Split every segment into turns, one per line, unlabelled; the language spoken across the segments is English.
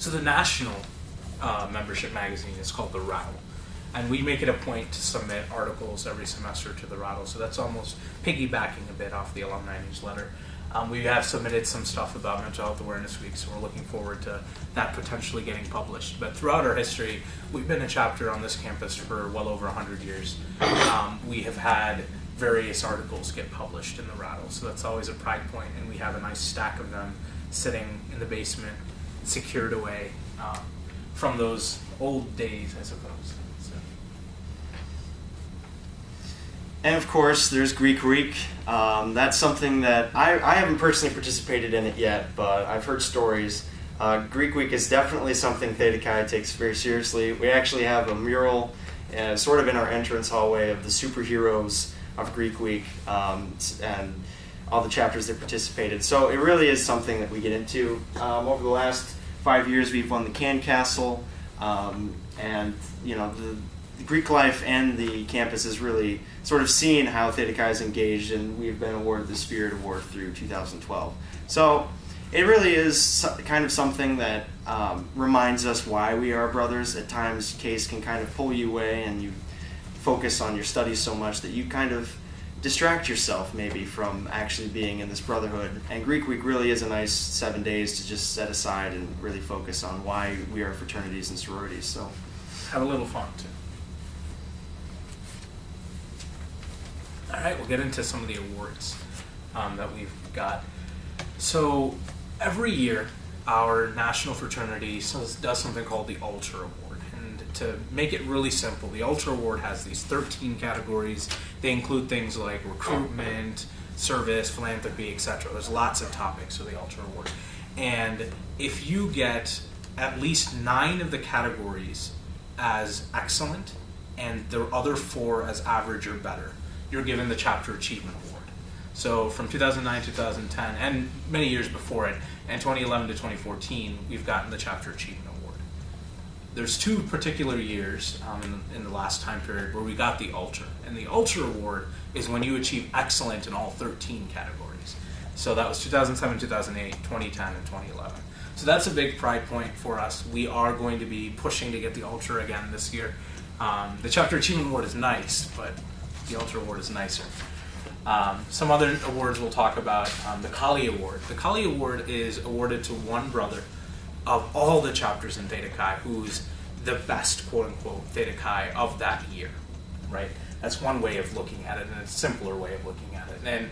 So the national membership magazine is called The Rattle. And we make it a point to submit articles every semester to The Rattle. So that's almost piggybacking a bit off the alumni newsletter. We have submitted some stuff about Mental Health Awareness Week, so we're looking forward to that potentially getting published. But throughout our history, we've been a chapter on this campus for well over 100 years. We have had various articles get published in The Rattle, so that's always a pride point, and we have a nice stack of them sitting in the basement, secured away from those old days, I suppose.
And of course, there's Greek Week. That's something that I haven't personally participated in it yet, but I've heard stories. Greek Week is definitely something Theta Chi takes very seriously. We actually have a mural sort of in our entrance hallway of the superheroes of Greek Week and all the chapters that participated. So it really is something that we get into. Over the last 5 years, we've won the Can Castle, and the Greek life and the campus is really sort of seeing how Theta Chi is engaged, and we've been awarded the Spirit Award through 2012. So it really is kind of something that reminds us why we are brothers. At times, case can kind of pull you away, and you focus on your studies so much that you kind of distract yourself maybe from actually being in this brotherhood. And Greek Week really is a nice 7 days to just set aside and really focus on why we are fraternities and sororities. So
have a little fun too. All right, we'll get into some of the awards that we've got. So every year, our national fraternity does something called the Ultra Award. And to make it really simple, the Ultra Award has these 13 categories. They include things like recruitment, service, philanthropy, etc. There's lots of topics for the Ultra Award. And if you get at least 9 of the categories as excellent and the other 4 as average or better, you're given the Chapter Achievement Award. So from 2009 to 2010, and many years before it, and 2011 to 2014, we've gotten the Chapter Achievement Award. There's 2 particular years in the last time period where we got the Ultra. And the Ultra Award is when you achieve excellent in all 13 categories. So that was 2007, 2008, 2010, and 2011. So that's a big pride point for us. We are going to be pushing to get the Ultra again this year. The Chapter Achievement Award is nice, but the Ultra Award is nicer. Some other awards we'll talk about. The Kali Award. The Kali Award is awarded to one brother of all the chapters in Theta Chi who's the best, quote-unquote, Theta Chi of that year, right? That's one way of looking at it, and it's a simpler way of looking at it. And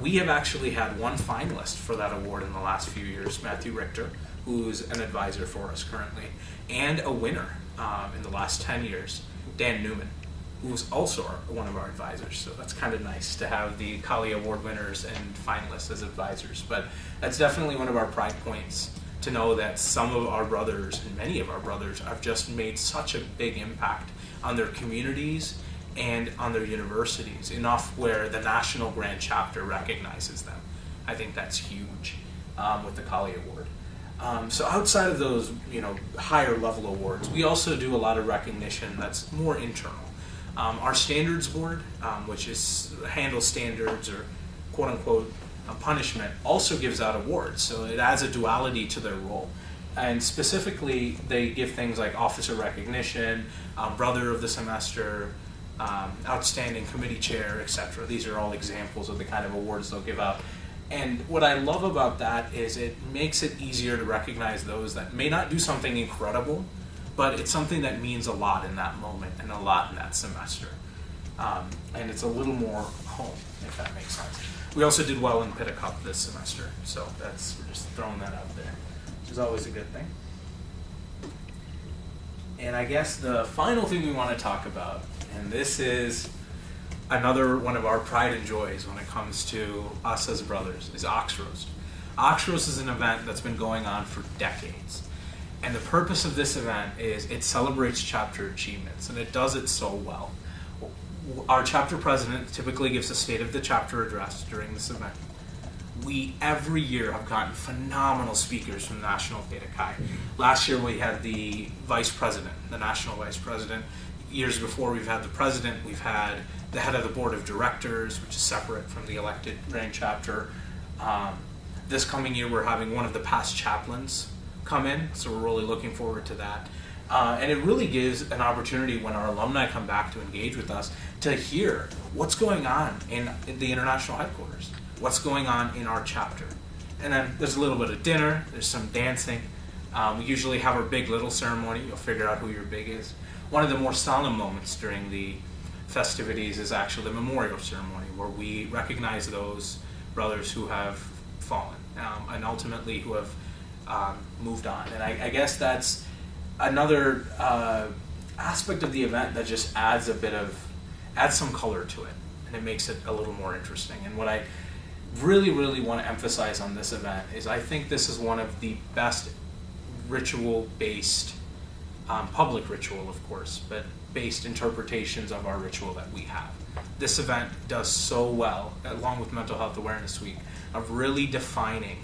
we have actually had one finalist for that award in the last few years, Matthew Richter, who's an advisor for us currently, and a winner in the last 10 years, Dan Newman, who's also one of our advisors. So that's kind of nice to have the Kali Award winners and finalists as advisors. But that's definitely one of our pride points, to know that some of our brothers, and many of our brothers, have just made such a big impact on their communities and on their universities, enough where the National Grand Chapter recognizes them. I think that's huge with the Kali Award. So outside of those, higher level awards, we also do a lot of recognition that's more internal. Our standards board, which handles standards or quote-unquote punishment, also gives out awards. So it adds a duality to their role. And specifically, they give things like officer recognition, brother of the semester, outstanding committee chair, etc. These are all examples of the kind of awards they'll give out. And what I love about that is it makes it easier to recognize those that may not do something incredible, but it's something that means a lot in that moment and a lot in that semester. And it's a little more home, if that makes sense. We also did well in Pitta Cup this semester, so we're just throwing that out there, which is always a good thing. And I guess the final thing we want to talk about, and this is another one of our pride and joys when it comes to us as brothers, is Ox Roast. Ox Roast is an event that's been going on for decades. And the purpose of this event is it celebrates chapter achievements, and it does it so well. Our chapter president typically gives a state of the chapter address during this event. We, every year, have gotten phenomenal speakers from National Theta Chi. Last year we had the vice president, the national vice president. Years before, we've had the president, we've had the head of the board of directors, which is separate from the elected grand chapter. This coming year, we're having one of the past chaplains come in, so we're really looking forward to that. And it really gives an opportunity when our alumni come back to engage with us to hear what's going on in the international headquarters, what's going on in our chapter. And then there's a little bit of dinner, there's some dancing. We usually have our big little ceremony. You'll figure out who your big is. One of the more solemn moments during the festivities is actually the memorial ceremony, where we recognize those brothers who have fallen and ultimately who have moved on. And I guess that's another aspect of the event that just adds some color to it, and it makes it a little more interesting. And what I really, really want to emphasize on this event is I think this is one of the best ritual-based, public ritual, of course, but based interpretations of our ritual that we have. This event does so well, along with Mental Health Awareness Week, of really defining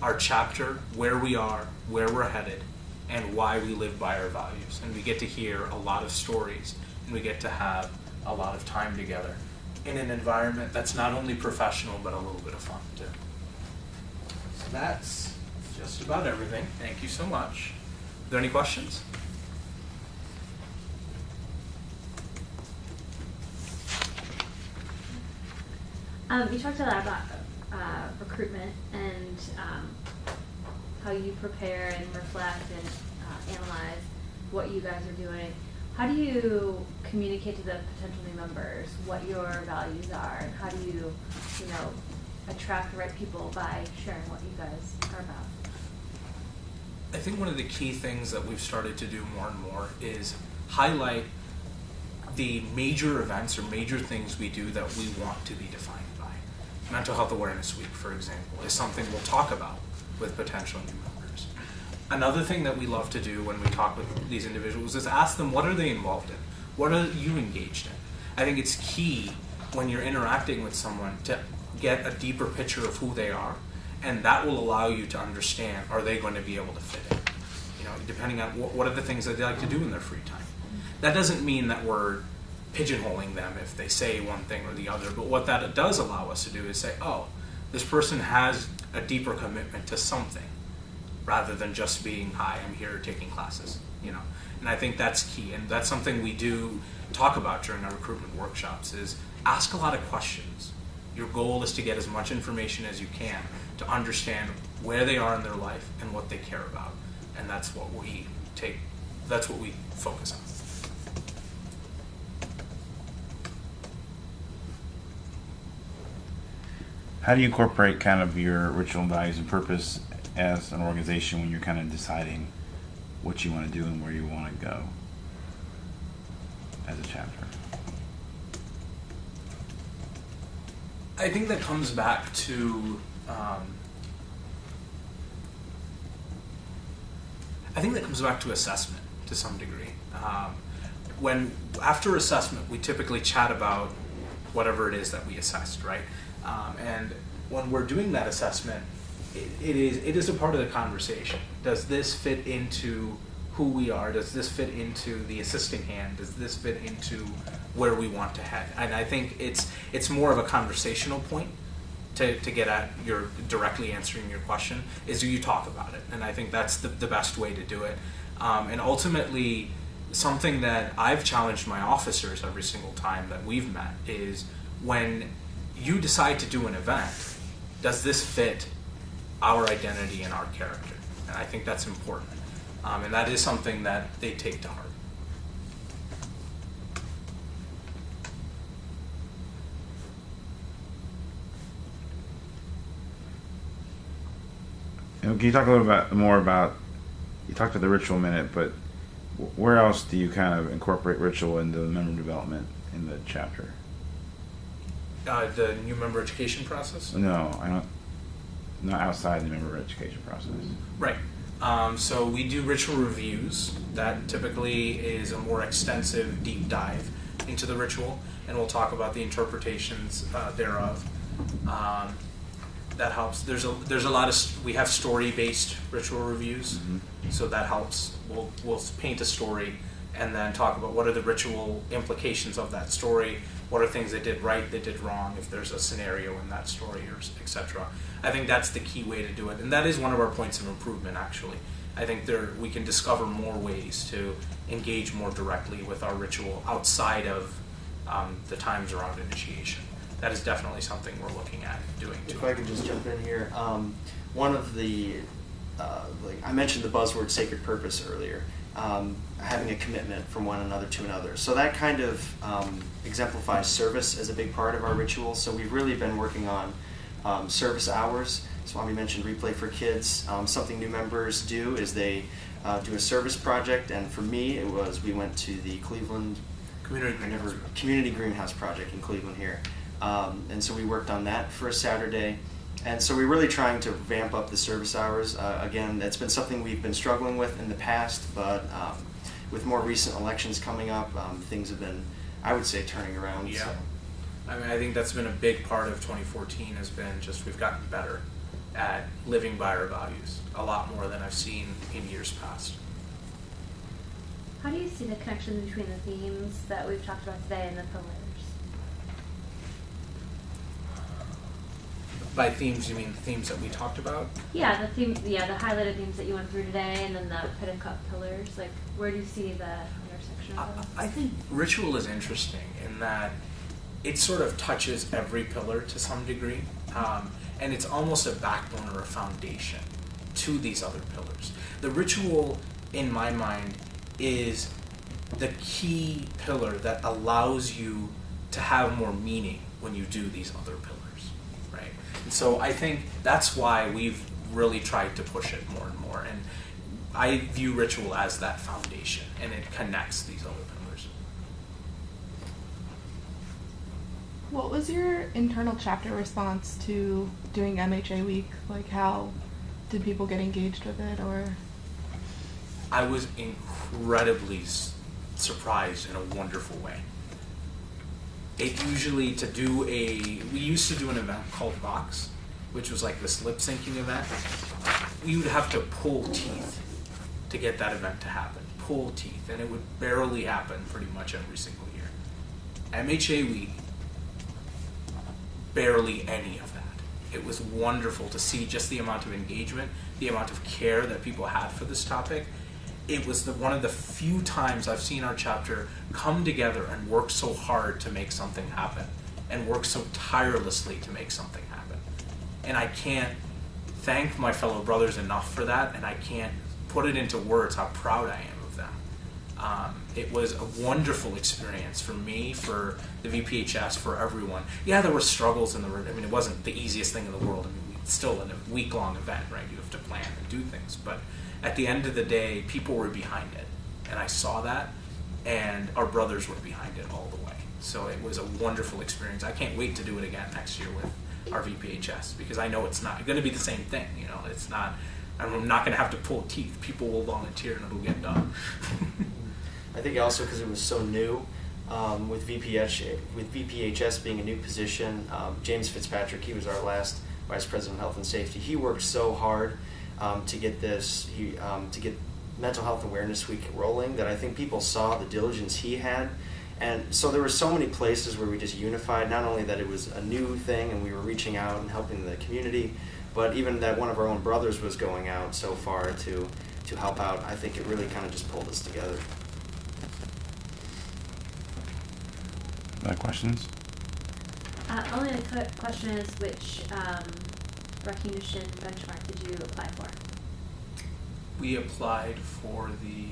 our chapter, where we are, where we're headed, and why we live by our values. And we get to hear a lot of stories, and we get to have a lot of time together in an environment that's not only professional, but a little bit of fun, too. So that's just about everything. Thank you so much. Are there any questions?
You talked a lot about recruitment and how you prepare and reflect and analyze what you guys are doing. How do you communicate to the potential new members what your values are, and how do you attract the right people by sharing what you guys are about?
I think one of the key things that we've started to do more and more is highlight the major events or major things we do that we want to be defined by. Mental Health Awareness Week, for example, is something we'll talk about with potential new members. Another thing that we love to do when we talk with these individuals is ask them, what are they involved in? What are you engaged in? I think it's key when you're interacting with someone to get a deeper picture of who they are, and that will allow you to understand, are they going to be able to fit in? Depending on what are the things that they like to do in their free time. That doesn't mean that we're pigeonholing them if they say one thing or the other, but what that does allow us to do is say, oh, this person has a deeper commitment to something, rather than just being, hi, I'm here taking classes, And I think that's key, and that's something we do talk about during our recruitment workshops, is ask a lot of questions. Your goal is to get as much information as you can to understand where they are in their life and what they care about. And that's what we focus on.
How do you incorporate kind of your ritual and values and purpose as an organization when you're kind of deciding what you want to do and where you want to go as a chapter?
I think that comes back to assessment to some degree. When after assessment, we typically chat about whatever it is that we assessed, right? And when we're doing that assessment, it is a part of the conversation. Does this fit into who we are? Does this fit into the assisting hand? Does this fit into where we want to head? And I think it's more of a conversational point to get at your directly answering your question, is do you talk about it? And I think that's the best way to do it. And ultimately, something that I've challenged my officers every single time that we've met is, when you decide to do an event, does this fit our identity and our character? And I think that's important. And that is something that they take to heart.
Can you talk a little bit more about, you talked about the ritual a minute, but where else do you kind of incorporate ritual into the member development in the chapter?
The new member education process?
No, I don't. Not outside the member education process.
Right. So we do ritual reviews. That typically is a more extensive deep dive into the ritual, and we'll talk about the interpretations thereof. That helps. There's a lot of, we have story-based ritual reviews, so that helps. We'll paint a story and then talk about what are the ritual implications of that story, what are things they did right, they did wrong, if there's a scenario in that story, or etc. I think that's the key way to do it, and that is one of our points of improvement, actually, I think we can discover more ways to engage more directly with our ritual outside of the times around initiation. That is definitely something we're looking at doing too.
If I could just jump in here, one of the, like I mentioned the buzzword sacred purpose earlier, having a commitment from one another to another. So that kind of exemplifies service as a big part of our ritual. So we've really been working on service hours. Swami mentioned Replay for Kids. Something new members do is they do a service project, and for me it was we went to the Cleveland Community Greenhouse Project in Cleveland here. And so we worked on that for a Saturday. And so we're really trying to vamp up the service hours. Again, that's been something we've been struggling with in the past, but with more recent elections coming up, things have been, I would say, turning around.
Yeah.
So.
I mean, I think that's been a big part of 2014 has been just we've gotten better at living by our values, a lot more than I've seen in years past.
How do you see the connection between the themes that we've talked about today and the pillars?
By themes, you mean themes that we talked about?
Yeah, the highlighted themes that you went through today, and then the pit and cup pillars. Like, where do you see the intersection of those?
I think ritual is interesting in that it sort of touches every pillar to some degree, and it's almost a backbone or a foundation to these other pillars. The ritual, in my mind, is the key pillar that allows you to have more meaning when you do these other pillars. And so I think that's why we've really tried to push it more and more. And I view ritual as that foundation, and it connects these other pillars.
What was your internal chapter response to doing MHA week? Like, how did people get engaged with it, or?
I was incredibly surprised in a wonderful way. It usually we used to do an event called Vox, which was like this lip syncing event. We would have to pull teeth to get that event to happen. Pull teeth, and it would barely happen pretty much every single year. MHA week, barely any of that. It was wonderful to see just the amount of engagement, the amount of care that people had for this topic. It was one of the few times I've seen our chapter come together and work so hard to make something happen, and work so tirelessly to make something happen. And I can't thank my fellow brothers enough for that, and I can't put it into words how proud I am of them. It was a wonderful experience for me, for the VPHS, for everyone. Yeah, there were struggles it wasn't the easiest thing in the world. It's still a week-long event, right? You have to plan and do things, but at the end of the day, people were behind it, and I saw that, and our brothers were behind it all the way. So it was a wonderful experience. I can't wait to do it again next year with our VPHS, because I know it's not going to be the same thing. It's not. I'm not going to have to pull teeth. People will volunteer, and it'll get done.
I think also because it was so new, with VPHS being a new position, James Fitzpatrick, he was our last Vice President of Health and Safety. He worked so hard to get to get Mental Health Awareness Week rolling, that I think people saw the diligence he had. And so there were so many places where we just unified, not only that it was a new thing and we were reaching out and helping the community, but even that one of our own brothers was going out so far to help out. I think it really kind of just pulled us together.
Other questions?
Only the question is, which recognition benchmark did you apply for?
We applied for the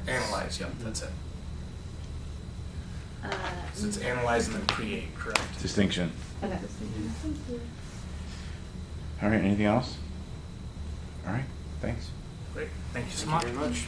Analyze. Yep, that's it. So it's Analyze and then Create, correct?
Distinction.
Okay.
Thank you.
All right, anything else? All right, thanks.
Great. Thank you so
Thank
much.
you very much.